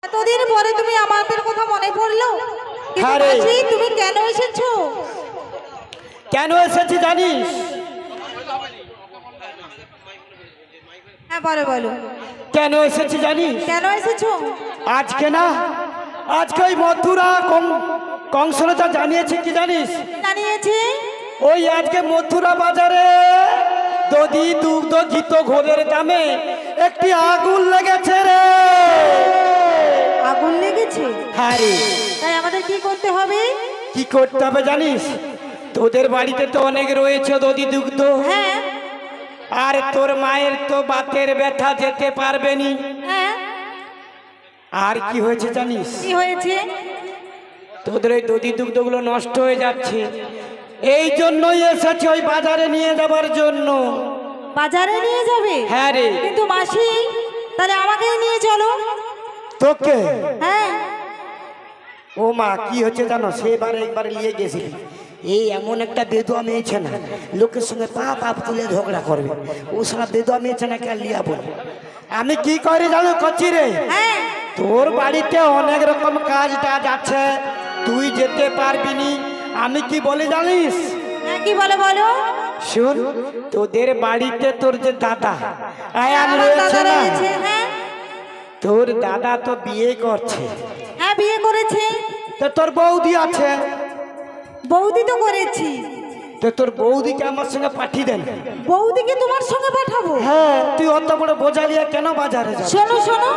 এতদিন পরে তুমি আমাদের কথা মনে পড়লো? হ্যাঁ রে। তুমি কেন এসেছো? কেন এসেছি জানিস? হ্যাঁ বলো বলো। কেন এসেছি জানিস? কেন এসেছো? আজকে না, আজকে ওই মথুরা কংসলতা জানিয়েছে কি জানিস? জানিয়েছে। ওই আজকে মথুরা বাজারে দধি দুগ্ধ ঘিত ঘোরের দামে একটি আগুন লেগেছে রে। আগুন লেগেছে? হ্যাঁ রে। তাই আমাদের কি করতে হবে? কি করতে হবে জানিস? তোদের বাড়িতে তো অনেক রয়েছে দধি দুগ্ধ। হ্যাঁ। আর তোর মায়ের তো বাতের ব্যথা, যেতে পারবে নি। হ্যাঁ। আর কি হয়েছে জানিস? কি হয়েছে? তোদের ওই দধি দুগ্ধগুলো নষ্ট হয়ে যাচ্ছে, এই জন্যই এসেছে ওই বাজারে নিয়ে যাবার জন্য। বাজারে নিয়ে যাবে? হ্যাঁ রে। কিন্তু মাসি, তাহলে আমাকেই নিয়ে চলো। তোকে? হ্যাঁ। ও মা, কি হচ্ছে জানো? সেবার একবার নিয়ে গেছিলি, এই এমন একটা বেদুয়া মেয়েছে না, লোকের সঙ্গে পাপ তুলে ঝগড়া করবে। ও সারা বেদুয়া মেয়েছে না, কে লিয়া বল। আমি কি করি জানো করছি রে? হ্যাঁ। তোর বাড়িতে অনেক রকম কাজ টাজ আছে, তুই যেতে পারবি নি। আমি কি বলি জানিস? হ্যাঁ, কি বলে বলো। শুন, তোদের বাড়িতে তোর যে দাদা আয়ান আমার রয়েছে দাদা না, রয়েছে। হ্যাঁ। তোর দাদা তো বিয়ে করছে। হ্যাঁ, বিয়ে করেছে। তো তোর বৌদি আছে। বৌদি তো করেছি। তো তোর বৌদিকে আমার সঙ্গে পাঠিয়ে দেন। বৌদিকে তোমার সঙ্গে পাঠাবো? হ্যাঁ, তুই অত বড় বোঝা নিয়ে কেন বাজারে যাস? শোনো শোনো,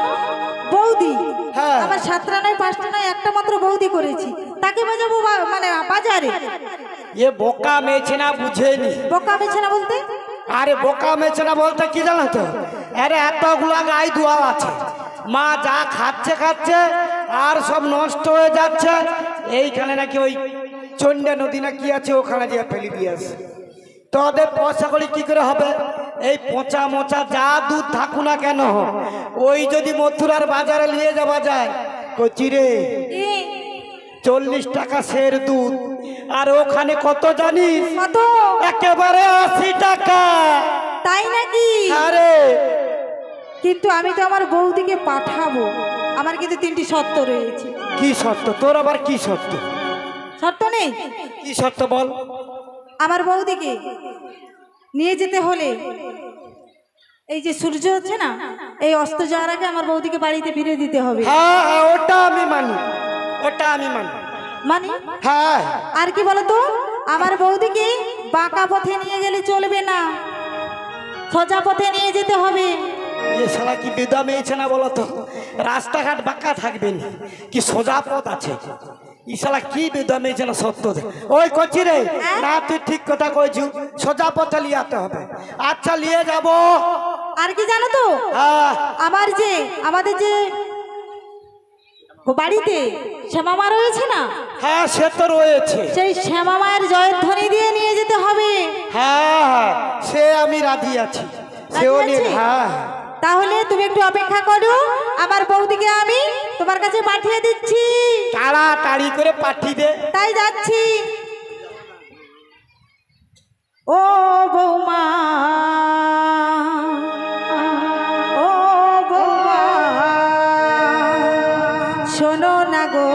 বৌদি, হ্যাঁ। আমার 7টা নয় 5টা নয়, একটা মাত্র বৌদি করেছি, তাকে বাজাবো মানে বাজারে? এ বোকা মেয়েছে না, বুঝেনি। বোকা মেছে না বলতে? আরে বোকা মেয়েছে না বলতে কি জানো তো? আরে এতগুলা গাই দুয়া আছে, মা যা খাচ্ছে খাচ্ছে আর সব নষ্ট হয়ে যাচ্ছে। এইখানে নাকি ওই চন্ডা নদী না কি আছে, ওখানে দিয়ে ফেলে দিয়ে আসে। তোদের পয়সা করে কি করে হবে? এই পচা মোচা যা দুধ থাকুক না কেন, ওই যদি মথুরার বাজারে নিয়ে যাওয়া যায়, কচি রে 40 টাকা সের দুধ, আর ওখানে কত জানিস? কত? একেবারে 80 টাকা। তাই নাকি? আরে কিন্তু আমি তো আমার বৌদিকে পাঠাবো, আমার কিন্তু 3টি শর্ত রয়েছে। কি শর্ত তোর? আবার কি শর্ত? শর্ত নেই? কি শর্ত বল? আমার বৌদিকে নিয়ে যেতে হলে এই যে সূর্য হচ্ছে না, এই অস্ত যাওয়ার আগে আমার বৌদিকে বাড়িতে ফিরে দিতে হবে। হ্যাঁ হ্যাঁ, ওটা আমি মানি, ওটা আমি মানি। মানে? হ্যাঁ। আর কি বলতো, আমার বৌদিকে বাঁকা পথে নিয়ে গেলে চলবে না, সোজা পথে নিয়ে যেতে হবে। এ শালা কি বেদা মেয়েছে না বলতো? রাস্তাঘাট বাঁকা থাকবে না, কি সোজা পথ আছে? ই শালা কি বেদা মেয়েছে না সত্য। ওই করছি রে, না তুই ঠিক কথা কইছু, সোজা পথে লিয়াতে হবে। আচ্ছা নিয়ে যাব। আর কি জানো তো, হ্যাঁ। আমাদের যে বাড়িতে শ্যামা মা রয়েছে না, হ্যাঁ সে তো রয়েছে। সেই শ্যামা মায়ের জয়ধ্বনি দিয়ে নিয়ে যেতে হবে। হ্যাঁ হ্যাঁ, সে আমি রাজি আছি, সেও রাজি নিয়ে। আছিস? হ্যাঁ। তাহলে তুমি একটু অপেক্ষা করো, আমার বৌদিকে আমি তোমার কাছে পাঠিয়ে দিচ্ছি। তাড়াতাড়ি করে পাঠিয়ে দে। তাই যাচ্ছি। ও বৌমা, ও বৌমা, শোনো না গো,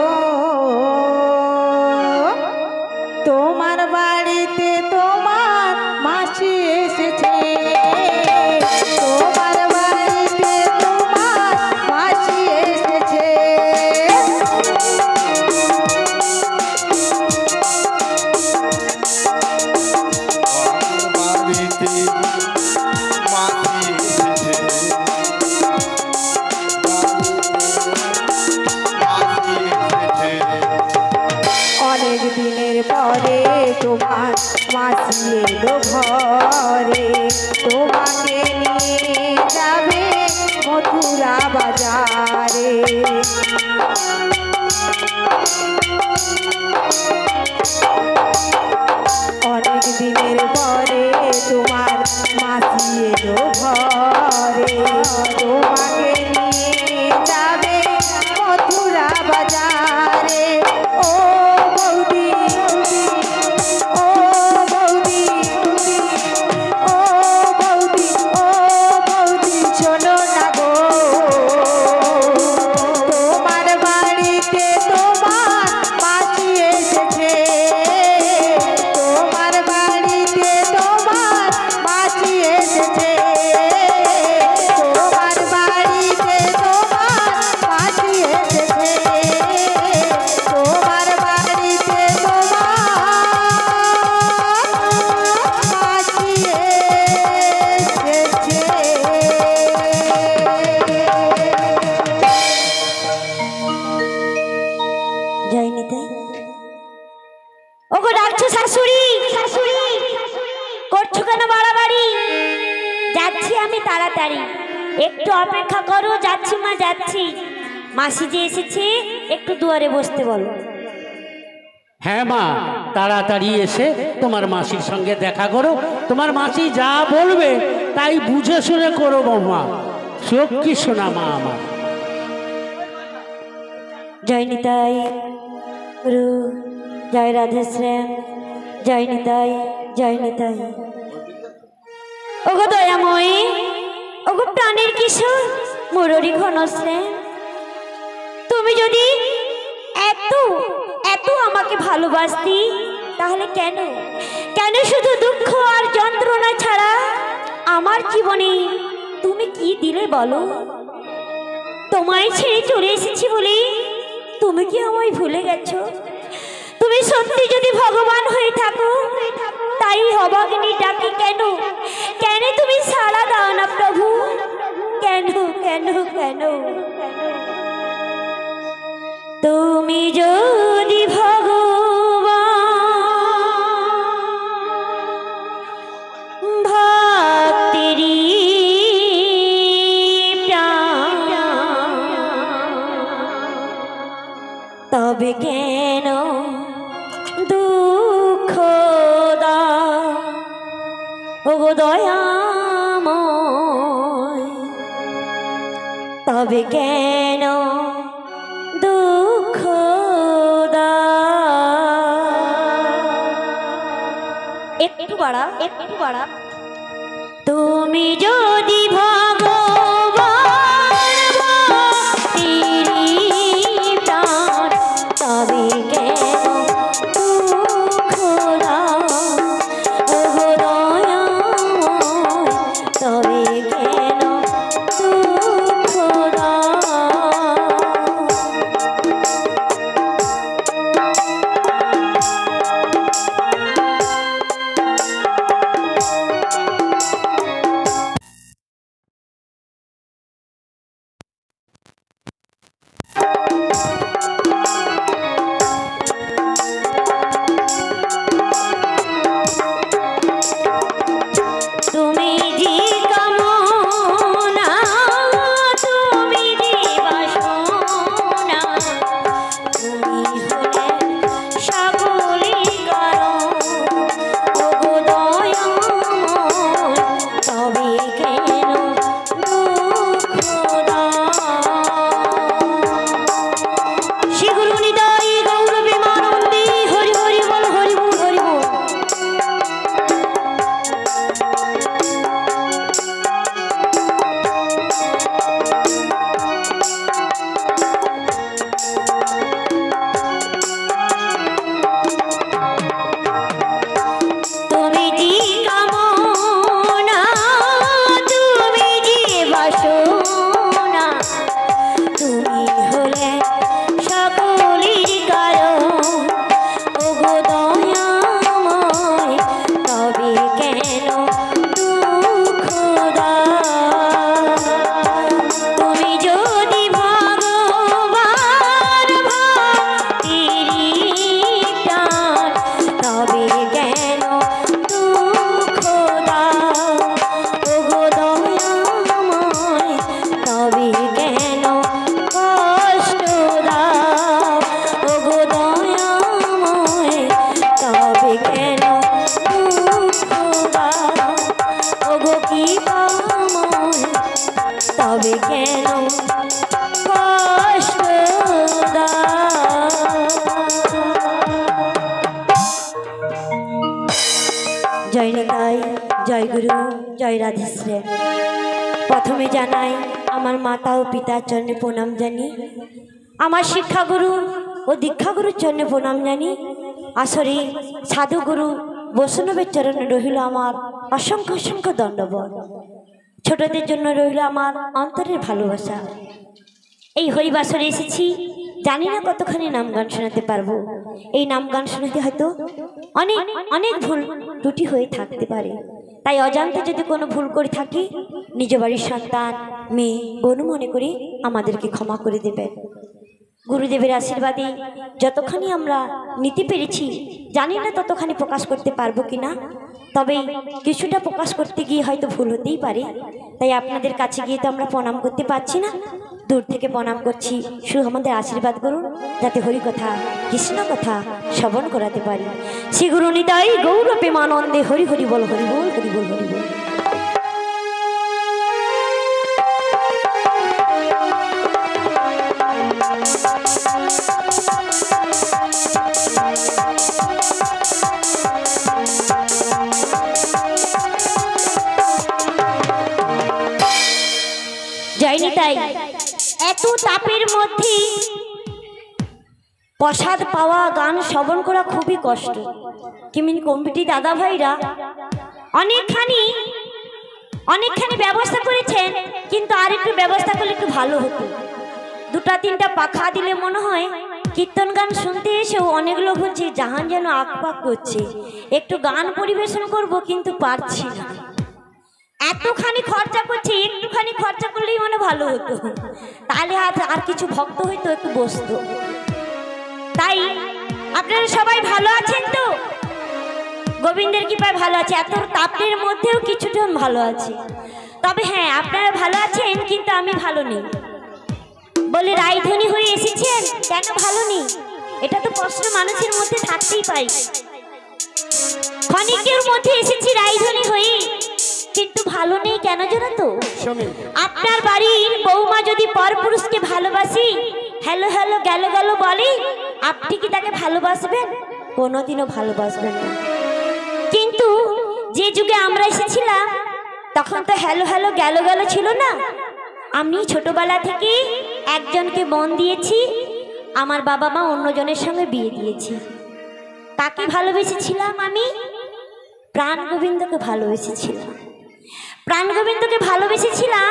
তোমার বাড়িতে তোমার মাসি এসেছে। তোমার বাড়িতে তোমার মাসি এসেছে। অনেক দিনের পরে তোমার মাসি এলো ঘরে, তোমাকে নিয়ে যাবে মথুরা বাজারে। অনেক দিনের পরে তোমার মাসি এলো ঘরে, তোমাকে নিয়ে যাবে মথুরা বাজারে। ও বৌদি, ও বৌদি, ও বৌদি, ও বৌদি, শোনো না গো, আসবে তাড়াতাড়ি। একটু অপেক্ষা করো, যাচ্ছি মা যাচ্ছি। মাসি যে এসেছে, একটু দুয়ারে বসতে বলো। হ্যাঁ মা, তাড়াতাড়ি এসে তোমার মাসির সঙ্গে দেখা করো। তোমার মাসি যা বলবে তাই বুঝে শুনে করো মা। সত্যি শোনা মা আমার। জয় নিতাই গুরু, জয় রাধেশ্যাম, জয় নিতাই, জয় নিতাই। ওগো দয়াময়ী, ওগো প্রাণের কিশোর মুরলী ঘনশ্যাম, তুমি যদি এত এত আমাকে ভালোবাসতি, তাহলে কেন কেন শুধু দুঃখ আর যন্ত্রণা ছাড়া আমার জীবনে তুমি কি দিলে বলো? তোমায় ছেড়ে চলে এসেছি বলে তুমি কি আমায় ভুলে গেছো? তুমি সত্যি যদি ভগবান হয়ে থাকো, তাই অভাগিনী ডাকি কেন কেন তুমি সাড়া দাও না প্রভু? কেন কেন কেন? তুমি যদি ভগবান ভক্তেরি তবে কেন দুঃখ দাও ওগো দয়াময়? তবে কেন দুঃখ দাও? একটু বাড়া, একটু বাড়া। তুমি যদি তবে কেন দুঃখ দাও ওগো দয়াময়? তবে কেন দুঃখ দাও? তুমি যে কামনা, তুমি যে বাসনা, তুমি হলে সকলের কারণ ওগো দয়াময়। তবে কেন দুঃখ দাও? শ্রী গুরু নিতাই গৌর প্রেমানন্দে হরি হরি বল, হরি বল, হরি বল। তুমি যে কামনা, তুমি যে বাসনা, তুমি হলে সকলের কারণ ওগো দয়াময়। তবে কেন দুঃখ দাও? তুমি যদি ভগবান ভক্তির প্রাণ, তবে কেন দুঃখ দাও ওগো দয়াময়? তবে কেন কষ্ট দাও ওগো দয়াময়? তবে কেন দুঃখ দাও ওগো কৃপাময়? তবে কেন কষ্ট দাও? জয় নিতাই, জয় গুরু, জয় রাধেশ্যাম। প্রথমে জানাই আমার মাতা ও পিতার চরণে প্রণাম জানি, আমার শিক্ষাগুরু ও দীক্ষাগুরুর চরণে প্রণাম জানি। আসরে সাধুগুরু বৈষ্ণবের চরণে রহিল আমার অসংখ্য অসংখ্য দণ্ডবত। ছোটদের জন্য রইল আমার অন্তরের ভালোবাসা। এই হরিবাসরে এসেছি, জানি না কতখানি নাম গান শোনাতে পারবো। এই নাম গান শোনাতে হয়তো অনেক অনেক ভুল ত্রুটি হয়ে থাকতে পারে, তাই অজান্তে যদি কোনো ভুল করে থাকি, নিজ বাড়ির সন্তান মেয়ে বোন মনে করে আমাদেরকে ক্ষমা করে দেবেন। গুরুদেবের আশীর্বাদে যতখানি আমরা নিতে পেরেছি, জানি না ততখানি প্রকাশ করতে পারবো কিনা। তবে কিছুটা প্রকাশ করতে গিয়ে হয়তো ভুল হতেই পারে, তাই আপনাদের কাছে গিয়ে তো আমরা প্রণাম করতে পারছি না, দূর থেকে প্রণাম করছি। শুধু আমাদের আশীর্বাদ করুন যাতে হরি কথা কৃষ্ণ কথা শ্রবণ করাতে পারি। শ্রী গুরু নিতাই গৌর প্রেমানন্দে হরি হরি বল হরি বল হরি বল হরি বল। যাইনি তাই এত তাপের মধ্যে প্রসাদ পাওয়া গান শ্রবণ করা খুবই কষ্ট। কিমিন কমিটি দাদা ভাইরা অনেকখানি ব্যবস্থা করেছেন, কিন্তু আর একটু ব্যবস্থা করলে একটু ভালো হতো। দুটা তিনটা পাখা দিলে মনে হয় কীর্তন গান শুনতে এসেও অনেক লোক হচ্ছে জাহান যেন আকপাক করছে। একটু গান পরিবেশন করব কিন্তু পারছি না, এতখানি খরচা করছে, একটুখানি খরচা করলেই মানে ভালো হতো, তাহলে আর কিছু ভক্ত হইতো একটু বসতো। তাই আপনারা সবাই ভালো আছেন তো? গোবিন্দের কৃপায় ভালো আছে, এত তাপের মধ্যেও কিছুটা ভালো আছে। তবে হ্যাঁ, আপনারা ভালো আছেন কিন্তু আমি ভালো নেই। বলে রায়ধনী হয়ে এসেছেন, কেন ভালো নেই? এটা তো প্রশ্ন মানুষের মধ্যে থাকতেই পারে। ক্ষণিকের মধ্যে এসেছি রায়ধনী হয়ে, কিন্তু ভালো নেই কেন জানো তো? আপনার বাড়ির বৌমা যদি পরপুরুষকে ভালোবাসি, হ্যালো হ্যালো গেল গেল বলে, আপনি কি তাকে ভালোবাসবেন? কোনোদিনও ভালোবাসবেন না। কিন্তু যে যুগে আমরা এসেছিলাম তখন তো হ্যালো হ্যালো গেল গেল ছিল না। আমি ছোটবেলা থেকে একজনকে মন দিয়েছি, আমার বাবা মা অন্যজনের সঙ্গে বিয়ে দিয়েছি। তাকে ভালোবেসেছিলাম আমি, প্রাণ গোবিন্দকে ভালোবেসেছিলাম। প্রাণ গোবিন্দকে ভালোবেসেছিলাম,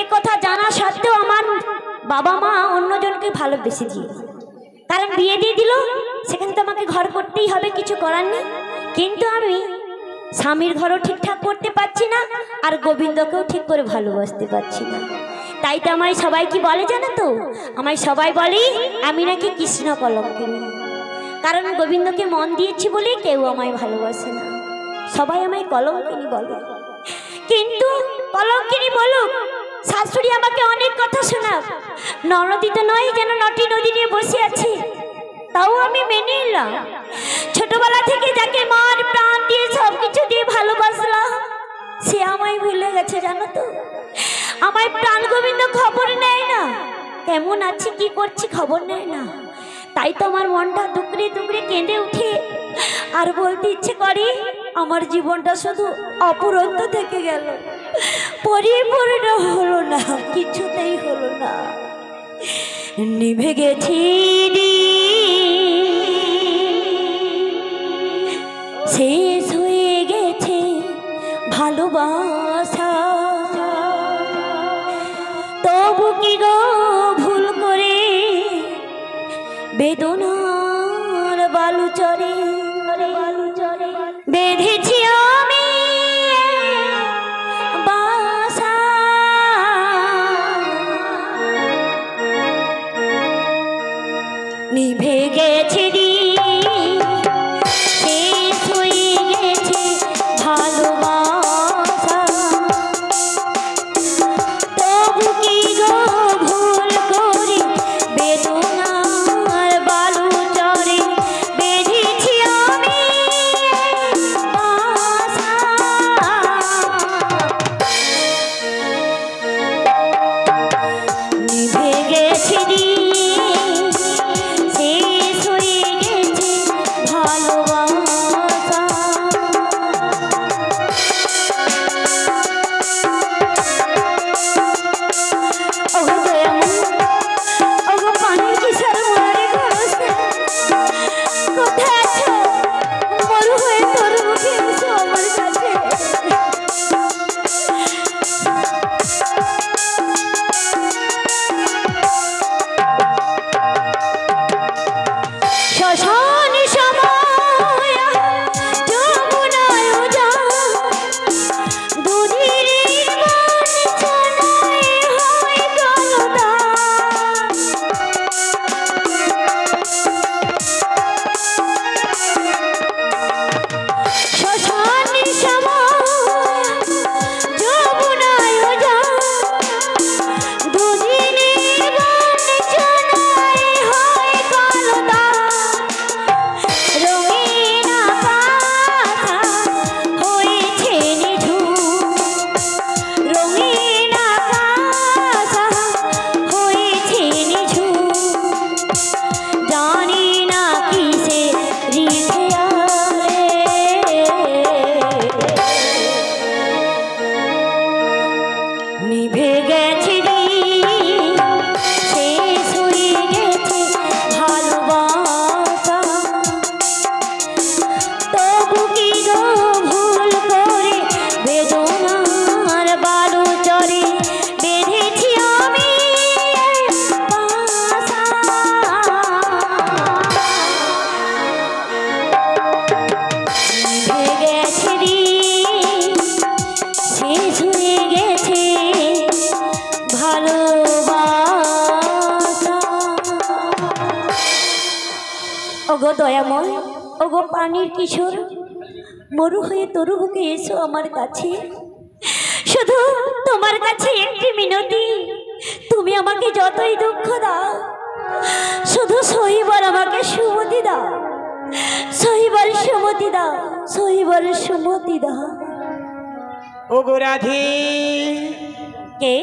এ কথা জানা সত্ত্বেও আমার বাবা মা অন্যজনকে ভালোবেসে দিয়েছে। কারণ বিয়ে দিয়ে দিল, সেখানে তো আমাকে ঘর করতেই হবে, কিছু করার নেই। কিন্তু আমি স্বামীর ঘরও ঠিকঠাক করতে পারছি না, আর গোবিন্দকেও ঠিক করে ভালোবাসতে পারছি না। তাই তো আমায় সবাই কি বলে জানো তো? আমায় সবাই বলে আমি নাকি কৃষ্ণ কলঙ্কিনী। কারণ গোবিন্দকে মন দিয়েছি বলে কেউ আমায় ভালোবাসে না, সবাই আমায় কলঙ্কিনী বলে। কিন্তু কলঙ্কিনী বলুক, শাশুড়ি আমাকে অনেক কথা শোনাক, ননদি তো নয় যেন নটি নদী নিয়ে বসে আছে, তাও আমি মেনে নিলাম। ছোটবেলা থেকে যাকে মন প্রাণ দিয়ে সবকিছু দিয়ে ভালোবাসলাম, সে আমায় ভুলে গেছে জানো তো। আমায় প্রাণ গোবিন্দ খবর নেয় না, কেমন আছি কি করছি খবর নেয় না। তাই তো আমার মনটা দুকড়ে দুকড়ে কেঁদে উঠে, আর বলতে ইচ্ছে করে আমার জীবনটা শুধু অপূরন্ত থেকে গেল, পরিপূর্ণ হলো না, কিছুতেই হলো না। নিভে গেছি শেষ হয়ে গেছে ভালোবাসা, তবু কি গো ভুল করে বেদনার বালুচরে বেঁধেছি আমি বাসা। নিভে গেছে শেষ হয়ে গেছে ভালোবাসা, তবু কি গো ভুল করে বেদনার বালু চরে বেঁধেছি আমি বাসা। নিভে গেছে শেষ হয়ে ওগো দয়াময়, ওগো পানির কিশোর, মরু হয়ে তরু বুকে এসো আমার কাছে। শুধু তোমার কাছে একটি মিনতি, তুমি আমাকে যতই দুঃখ দাও, শুধু সহিবার আমাকে সুমতি দাও, সহিবার সুমতি দাও, সহিবার সুমতি দাও। ও গো রাধে, কে?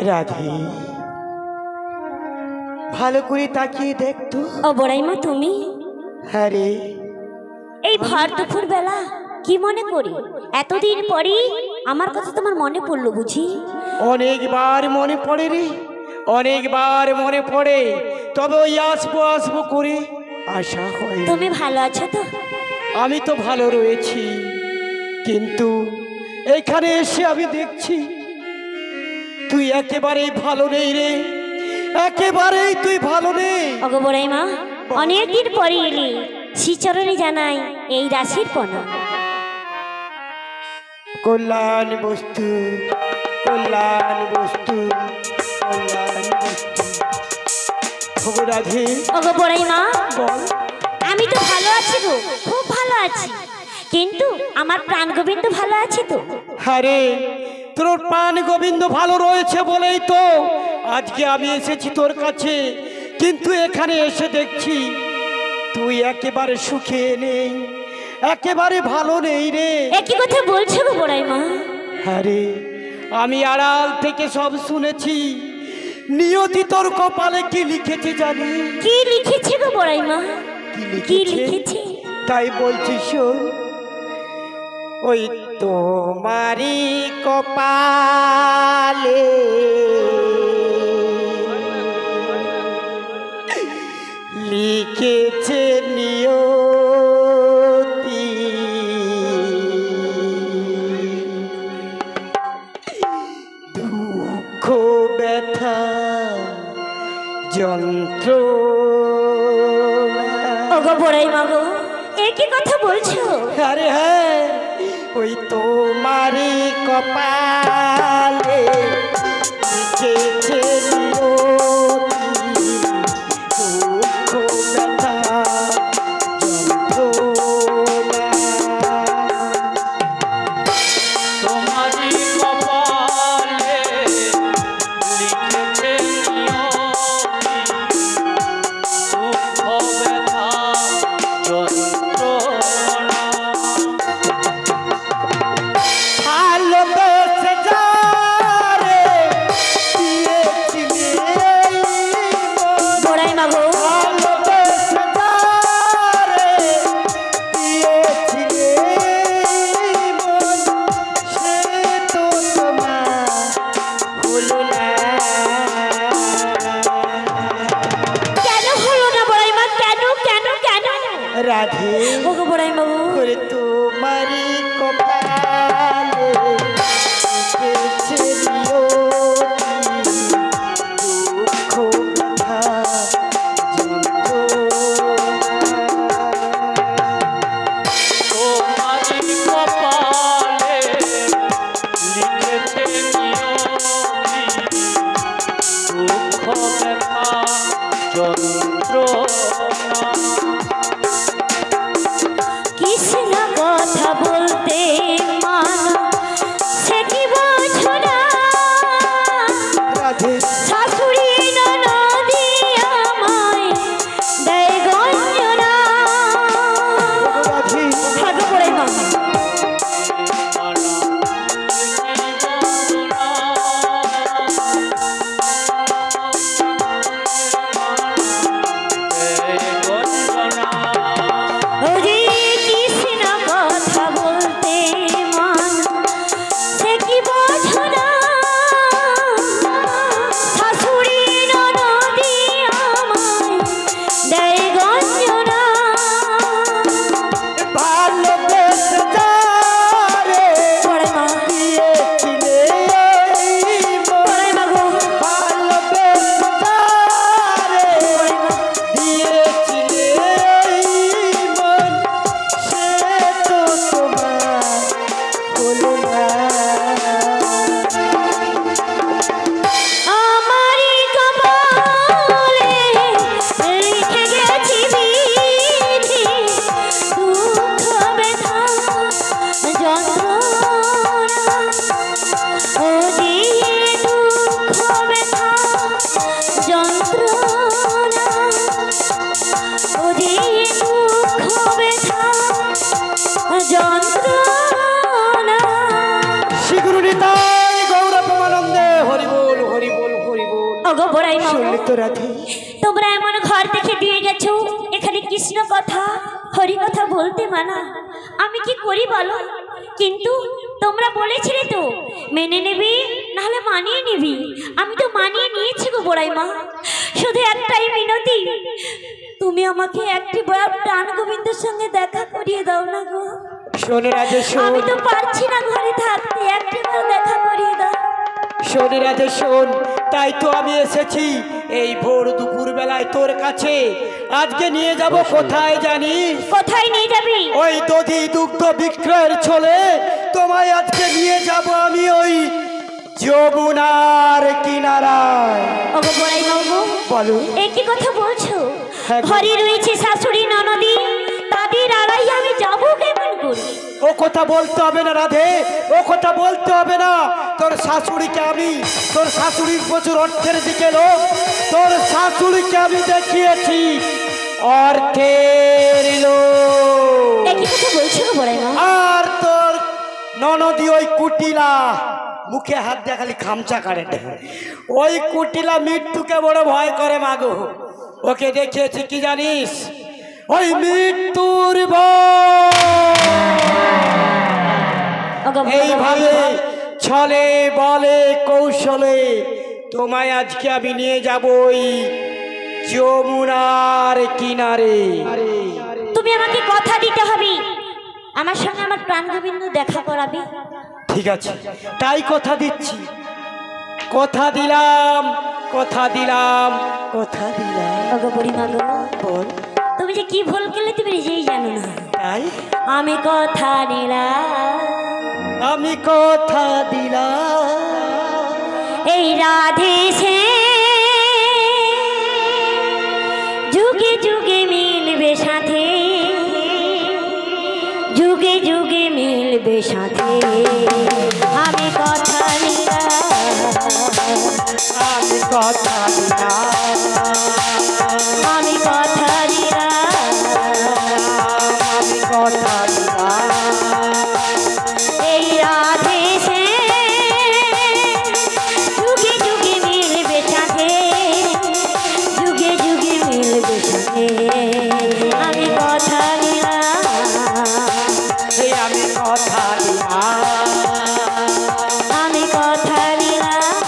রাধে, ভালো করে তাকিয়ে দেখতো। ও বড়াইমা তুমি? হ্যাঁ রে। এই ভর দুপুর বেলা কি মনে করি? এতদিন পরে আমার কথা তোমার মনে পড়লো বুঝি? অনেকবার মনে পড়ে রে, অনেকবার মনে পড়ে, তবে ওই আসবো আসবো করে আশা হয়। তুমি ভালো আছো তো? আমি তো ভালো রয়েছি, কিন্তু এখানে এসে আমি দেখছি তুই একেবারেই ভালো নেই রে, একেবারেই তুই ভালো নেই। ওগো বড়াইমা, অনেকদিন পরে এলি, শ্রীচরণে জানাই এই রাশির প্রণাম। কল্যাণ বস্তু, কল্যাণ বস্তু, কল্যাণ বস্তু। ওগো রাধে, ওগো বড়াইমা, বল। আমি তো ভালো আছি গো, খুব ভালো আছি, কিন্তু আমার প্রাণ গোবিন্দ ভালো আছে তো? আরে তোর প্রাণ গোবিন্দ ভালো রয়েছে বলেই তো আজকে আমি এসেছি তোর কাছে, কিন্তু এখানে এসে দেখছি তুই একেবারে সুখে নেই, একেবারে ভালো নেই রে। একই কথা বলছো গো বড়াইমা? আরে আমি আড়াল থেকে সব শুনেছি, নিয়তি তোর কপালে কি লিখেছে জানি? কি লিখেছে গো বড়াইমা? কি লিখেছে? তাই বলছি শোন, ওই তোমারি কপালে লিখেছে নিয়তি, দুঃখ ব্যথা যন্ত্রণা। ওগো বড়াইমা গো, একই কথা বলছো? আরে হ্যাঁ, ওই তোমারি কপালে লিখেছে নিয়তি, দুঃখ ব্যথা যন্ত্রণা। তোমারি কপালে লিখেছে নিয়তি, দুঃখ ব্যথা যন্ত্রণা। ভালোবেসে যারে দিয়েছিলে মন, বড়াইমা গো, ভালোবেসে যারে দিয়েছিলে মন, সে তো তোমার হলো না। কেন হলো না বড়াইমা? কেন কেন কেন? রাধে, ওগো বড়াইমা গো, করে তোমারি কপালে লিখেছে নিয়তি, দুঃখ ব্যথা যন্ত্রণা। তোমারি কপালে লিখেছে নিয়তি, দুঃখ ব্যথা যন্ত্রণা। কৃষ্ণ কথা বলতে মানা, সে কি বোঝো না? রাধে, শাশুড়ি ননদি আমায় দেয় গঞ্জনা। রাধে, থাকো বড়াইমা। এই তো রাধে। তোমরা এমন ঘর দেখে দিয়ে গেছো, এখানে কৃষ্ণ কথা হরি কথা বলতে মানা। আমি কি করি বলো? কিন্তু তোমরা বলেছিলে তো মেনে নেবি, নাহলে মানিয়ে নিবি। আমি তো মানিয়ে নিয়েছি গো বড়াই মা। শুধু একটাই মিনতি, তুমি আমাকে একটি বড় প্রাণ গোবিন্দের সঙ্গে দেখা করিয়ে দাও না গো। শোন রাধে শোন, আমি তো পারছি না ঘরে থাকতে, একটিবার দেখা করিয়ে দাও। শোন রাধে শোন, তাই তো আমি এসেছি এই ভোর দুপুর বেলায় তোর কাছে। আজকে নিয়ে যাব কোথায় জানিস? কোথায় নিয়ে যাবি? ওই দধি দুগ্ধ বিক্রয়ের ছলে তোমায় আজকে নিয়ে যাব আমি ওই যমুনার কিনারায়। ওগো বড়াই বাবু, বলো। এই কি কথা বলছো? হ্যাঁ গো। ঘরে রয়েছে শাশুড়ি ননদি, তাদের আড়াই আমি যাবো কেমন করে? ও কথা বলতে হবে না রাধে, ও কথা বলতে হবে না। তোর শাশুড়িকে আমি, তোর শাশুড়ির প্রচুর অর্থের দিকে লোক, তোর শাশুড়িকে আমি দেখিয়েছি অর্থের লোক। এই কি কথা বলছো গো বড়াই মা? আর তোর ননদি ওই কুটিলা, মুখে হাত দিয়ে খালি খামচা কাটে, ওই কুটিলা মৃত্যুকে বড় ভয় করে মাগো। ওকে দেখিয়েছি কি জানিস? ওই মৃত্যুর ওগো এইভাবে ছলে বলে কৌশলে তোমায় আজকে আমি নিয়ে যাব ওই যমুনার কিনারে। তুমি আমাকে কথা দিতে হবে, আমার সঙ্গে আমার প্রাণ গোবিন্দ দেখা করাবে। ঠিক আছে, তাই কথা দিচ্ছি। কথা দিলাম, কথা দিলাম, কথা দিলাম। ওগো বুড়ি মা গো, বল। তুমি যে কি ভুল করলে তুমি নিজেই জানো না। তাই আমি কথা দিলাম, আমি কথা দিলাম এই রাধে সে যুগে যুগে মিলবে সাথে, যুগে যুগে মিলবে সাথে। আমি কথা দিলাম, আমি কথা দিলাম, আমি কথা দিলাম, আমি কথা দিলাম এই রাধে সে যুগে যুগে মিলবে সাথে, যুগে যুগে মিলবে সাথে। আমি কথা দিলাম, এই আমি কথা দিলাম, আমি কথা দিলাম,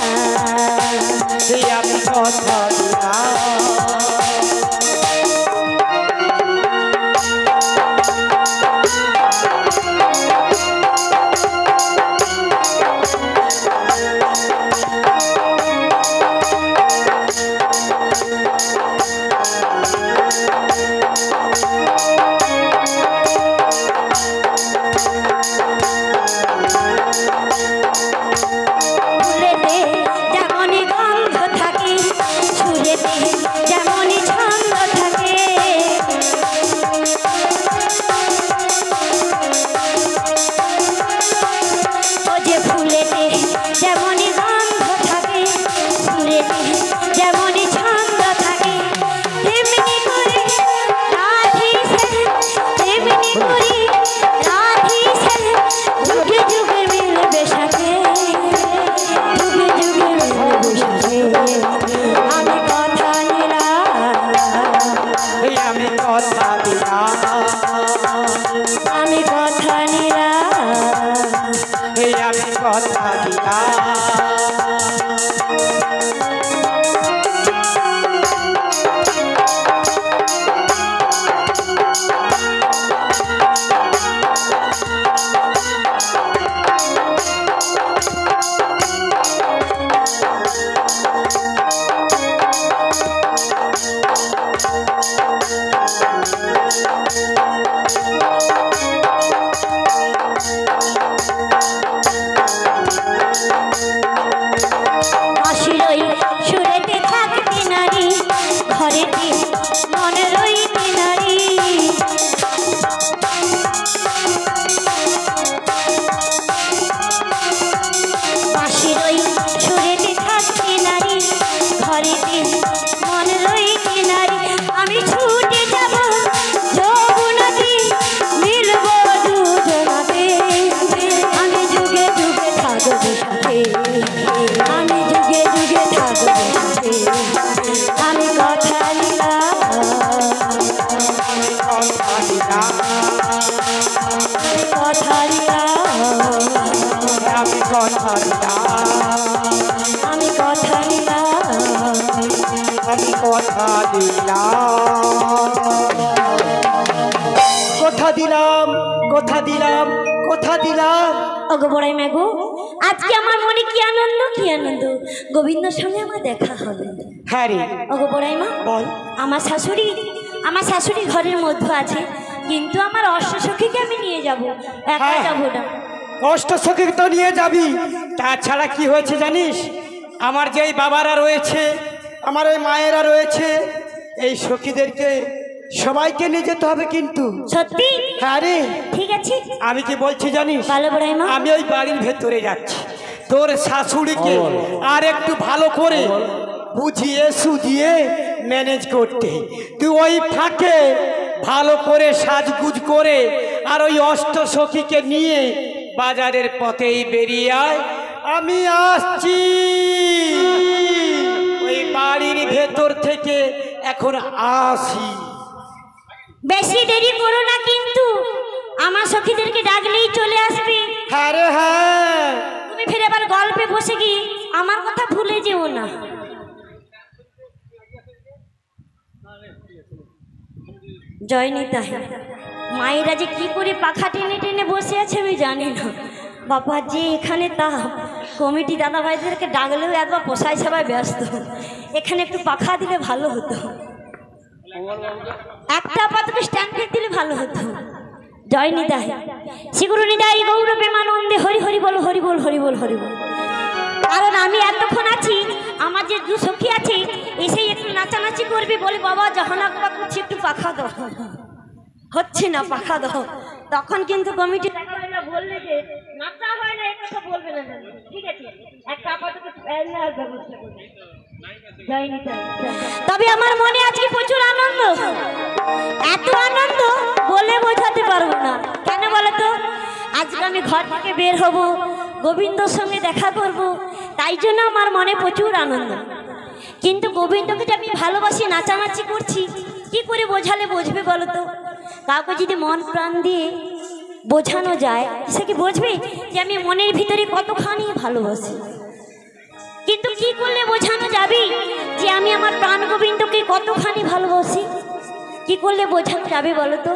এই আমি কথা দিলাম। ফুলেতে যেমনই গন্ধ থাকে, সুরেতে যেমনই ছন্দ থাকে, ও যে ফুলেতে যেমনই গন্ধ থাকে, সুরেতে যেমনই ছন্দ থাকে, তেমনি করে রাধিছে, তেমনি করে রাধিছে, যুগে যুগে মিলবে সাথে, যুগে যুগে মিলবে সাথে। আমি কথা দিলাম, এই আমি কথা দিলাম, আমি কথা দিলাম, এই আমি কথা দিলাম। হাসিরই সুরেতে থাকতে নারী, ঘরেতে মনে রইতে নারী, হাসিরই সুরেতে থাকতে নারী, ঘরেতে মনে রইতে নারী। আমি ছুটে যাব যমুনাতে, মিলব দুজনাতে, আমি যুগে যুগে থাকবো সাথে, আমি যুগে যুগে থাকবো সাথে। কথা দিলাম, আমি কথা দিলাম, আমি কথা দিলাম, কথা দিলাম, কথা দিলাম, কথা দিলাম। ওগো বড়াই মাগো, আজকে আমার মনে কি আনন্দ, কি আনন্দ, গোবিন্দর সঙ্গে আমার দেখা হবে। হ্যাঁ রে, ওগো বড়াই মা, বল। আমার শাশুড়ি ঘরের মধ্যে আছে, কিন্তু আমার অষ্টসখীকে আমি নিয়ে যাব, একা হ্যাঁ। যাবো না। কষ্ট সখী তো নিয়ে যাবি, তাছাড়া কি হয়েছে জানিস, আমার যেই বাবারা রয়েছে, আমার এই মায়েরা রয়েছে, এই সখীদেরকে সবাইকে নিয়ে যেতে হবে কিন্তু। সত্যি? হ্যাঁ রে, ঠিক আছে। আমি কি বলছি জানিস, ভালো বড়াই মা, আমি ওই বাড়ির ভেতরে যাচ্ছি, তোর শাশুড়িকে আর একটু ভালো করে বুঝিয়ে সুঝিয়ে ম্যানেজ করতে, তুই ওই ফাঁকে ভালো করে সাজগুজ করে আর ওই অষ্ট সখীকে নিয়ে বাজারের পথেই বেরিয়ে আয়, আমি আসছি। ওই বাড়ির ভেতর থেকে এখন আসি। বেশি দেরি করো না কিন্তু, আমার সখীদেরকে ডাকলেই চলে আসবে। হ্যাঁ রে হ্যাঁ, তুমি ফিরে আবার গল্পে বসে গিয়ে আমার কথা ভুলে যেও না। জয় নিতাই, মায়েরা যে কি করে পাখা টেনে টেনে বসে আছে আমি জানি না। বাবা যে এখানে তা কমিটি দাদা ভাইদেরকে ডাকলেও একবার পোষাই সবাই ব্যস্ত, এখানে একটু পাখা দিলে ভালো হতো, একটা আপাতত স্ট্যান্ড ফ্যান দিলে ভালো হতো। জয় নিতাই, শ্রীগুরু নিতাই গৌর প্রেমানন্দে হরি হরি বল, হরি বল, হরি বল, হরি বল। কারণ আমি এতক্ষণ আছি, আমার যে দু সখী আছে এসে একটু নাচানাচি করবে, বলে বাবা যখন একবার করছি একটু পাখা দাও, হচ্ছে না পাখা দাও, তখন কিন্তু কমিটি বললে যে নাচা হয় না, এটা তো বলবে না। ঠিক আছে, একটা আপাতত ফ্যান নেওয়ার ব্যবস্থা করবে। জয় নিতাই। তবে আমার মনে আজকে প্রচুর আনন্দ, এত আনন্দ বলে বোঝাতে পারবো না। কেন বলো তো, আজকে আমি ঘর থেকে বের হব, গোবিন্দর সঙ্গে দেখা করব, তাই জন্য আমার মনে প্রচুর আনন্দ। কিন্তু গোবিন্দকে যে আমি ভালোবাসি, নাচানাচি করছি, কি করে বোঝালে বুঝবে বলো তো? কাউকে যদি মন প্রাণ দিয়ে বোঝানো যায়, সে কি বুঝবে যে আমি মনের ভিতরে কতখানি ভালোবাসি? কিন্তু কি করলে বোঝানো যাবে যে আমি আমার প্রাণ গোবিন্দকে কতখানি ভালোবাসি? কি করলে বোঝানো যাবে বলো তো?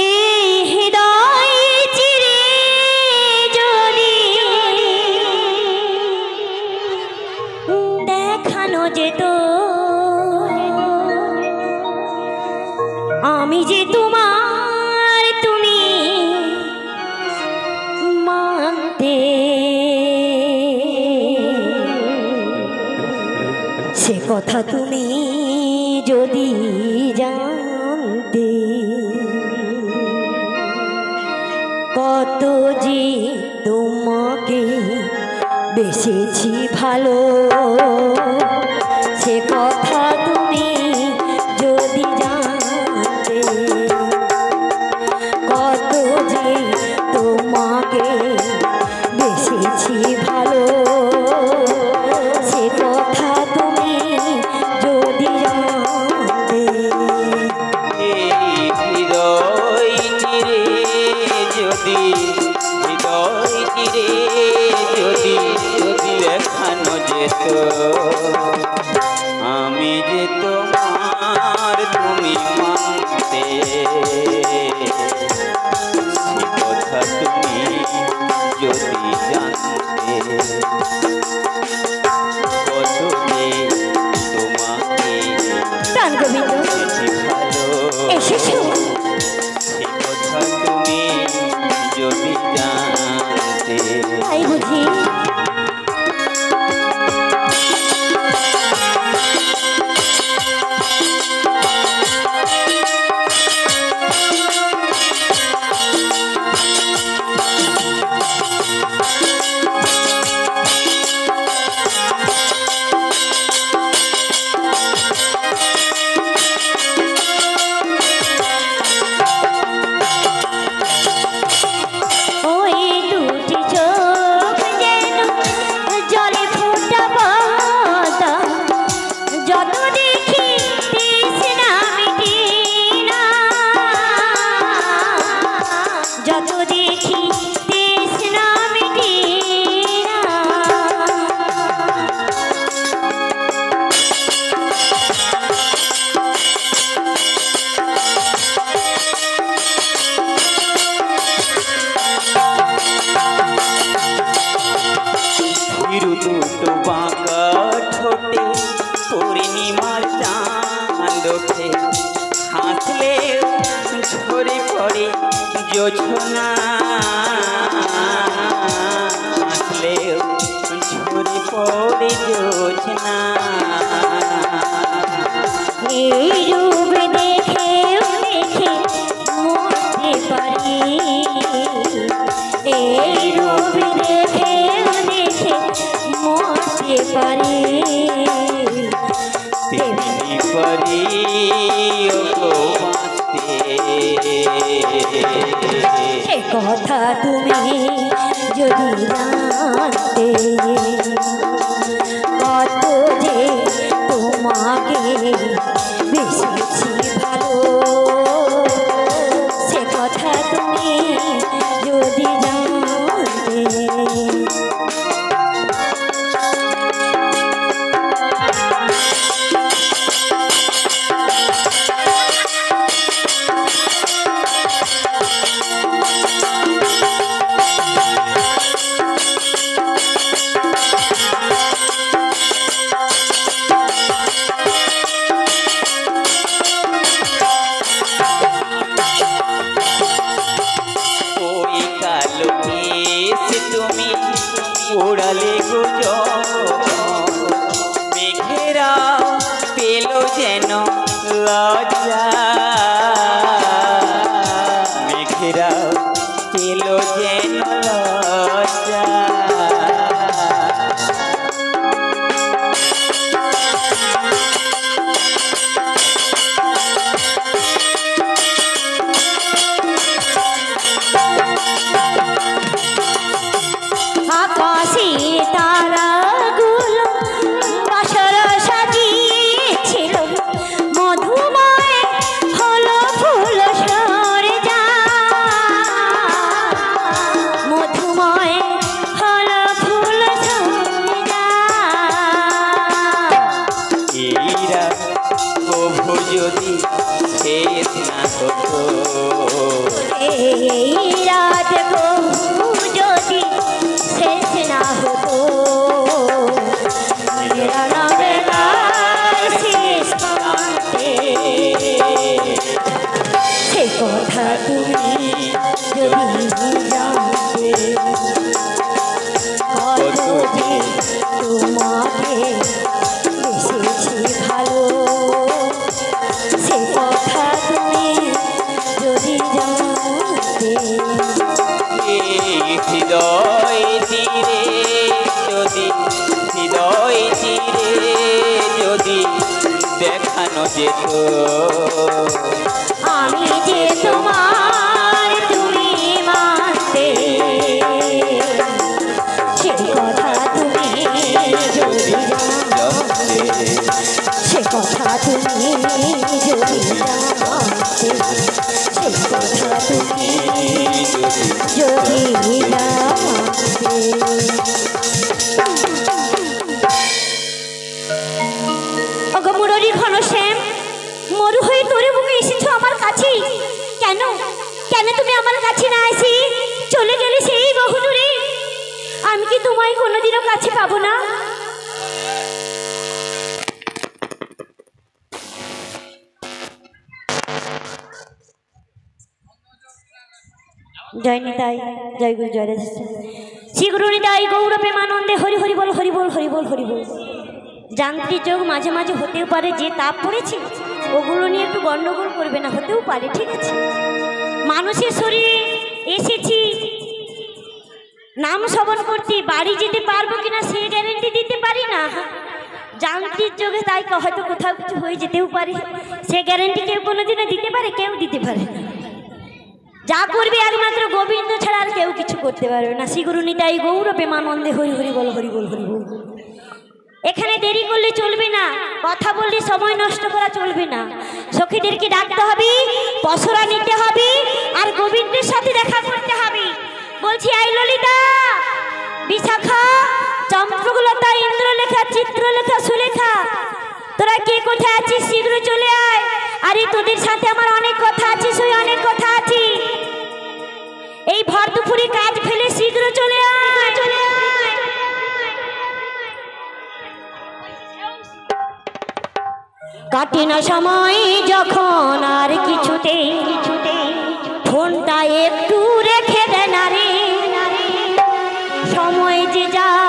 এই হৃদয় চিরে যদি দেখানো যেত, আমি যে তোমার, তুমি মানতে, সে কথা তুমি যদি জানতে, কত যে তোমাকে বেসেছি ভালো, সে কথা তুমি যদি জানতে, কত যে তোমাকে বেসেছি ভালো, সে কথা তুমি যদি জানতে। হৃদয় তীরে যদি, হৃদয় তীরে যদি দেখানো যেত, আমি যে তোমার, তুমি মানতে, সে কথা তুমি যদি জানতে, কত যে তোমাকে প্রাণ গোবিন্দ বেশি ভালো, এসেছো, সে কথা তুমি যদি জানতে। তাই বুঝি ওই দুটি চোখ যেন চোখে হাসলে ঝরে পড়ে জোছনা হাসলে ঝরে পড়ে জোছনা এই রূপ দেখে দেখে মরতে পারি এই রূপ দেখে দেখে মরতে পারি তেমনি পরে সে কথা তুমি যদি জানতে কত যে তোমাকে বেশি ভালো সে কথা তুমি যদি জানতে উড়ালে মেঘেরা পেল যেন লজ্জা মেঘেরা পেল যেন লজ্জা আকাশে তারাগুলো বাসর সাজিয়েছিল মধুময় হলো ফুল সরে যা মধুময় হলো ফুল সরে যা এইরা প্রভু যদি শেষ না হতো এই রাত বহু যদি শেষ না হতো বেলা বেলা শেষ পাতে সে কথা তুমি যদি জানতে কত যে তোমাকে বেশি ভালো সে কথা তুমি যদি জানতে হৃদয় তীরে যদি দেখানো যেত আমি যে তোমার তুমি মানতে সে কথা তুমি যদি জানতে সে কথা তুমি যদি জানতে সে কথা তুমি যদি জানতে অগমুররি ঘনশ্যাম মরু হয়ে তোরে বুকে এসেছো আমার কাছে কেন কেন তুমি আমার কাছে না এসে চলে গেলে সেই বহু দূরে আমি কি তোমায় কোনোদিনও কাছে পাবো না জয় নিতাই জয় গুরু জয় রাধে শ্রী গুরু নিতাই গৌর প্রেমানন্দে হরি হরি বল হরি বল হরি বল হরি বল যান্ত্রিক যোগ মাঝে মাঝে হতেও পারে যে তাপ পড়েছে ওগুলো নিয়ে একটু গন্ডগোল করবে না হতেও পারে ঠিক আছে মানুষের শরীরে এসেছি নাম শ্রবণ করতে বাড়ি যেতে পারবো কিনা সে গ্যারেন্টি দিতে পারি না যান্ত্রিক যোগে তাই হয়তো কোথাও কিছু হয়ে যেতেও পারে সে গ্যারেন্টি কেউ কোনোদিনও দিতে পারে কেউ দিতে পারে না যা করবে একমাত্র গোবিন্দ ছাড়া আর কেউ কিছু করতে পারবে না শ্রী গুরু নিতাই গৌর প্রেমানন্দে হরি হরি বল হরি বল হরি বল এখানে দেরি করলে চলবে না কথা বললে সময় নষ্ট করা চলবে না সখীদেরকে ডাকতে হবে পসরা নিতে হবে আর গোবিন্দের সাথে দেখা করতে হবে বলছি আই ললিতা বিশাখা চম্পকলতা ইন্দ্রলেখা চিত্রলেখা সুলেখা তোরা কে কোথায় আছিস শীঘ্র চলে আয় আরে তোদের সাথে আমার অনেক কথা আছে সেই অনেক কথা আছে এই ভর দুপুরে কাজ ফেলে শীঘ্র চলে আয় চলে আয় কাটে না সময় যখন আর কিছুতেই ফোনটা একটু রেখে দে না রে, সময় যে যা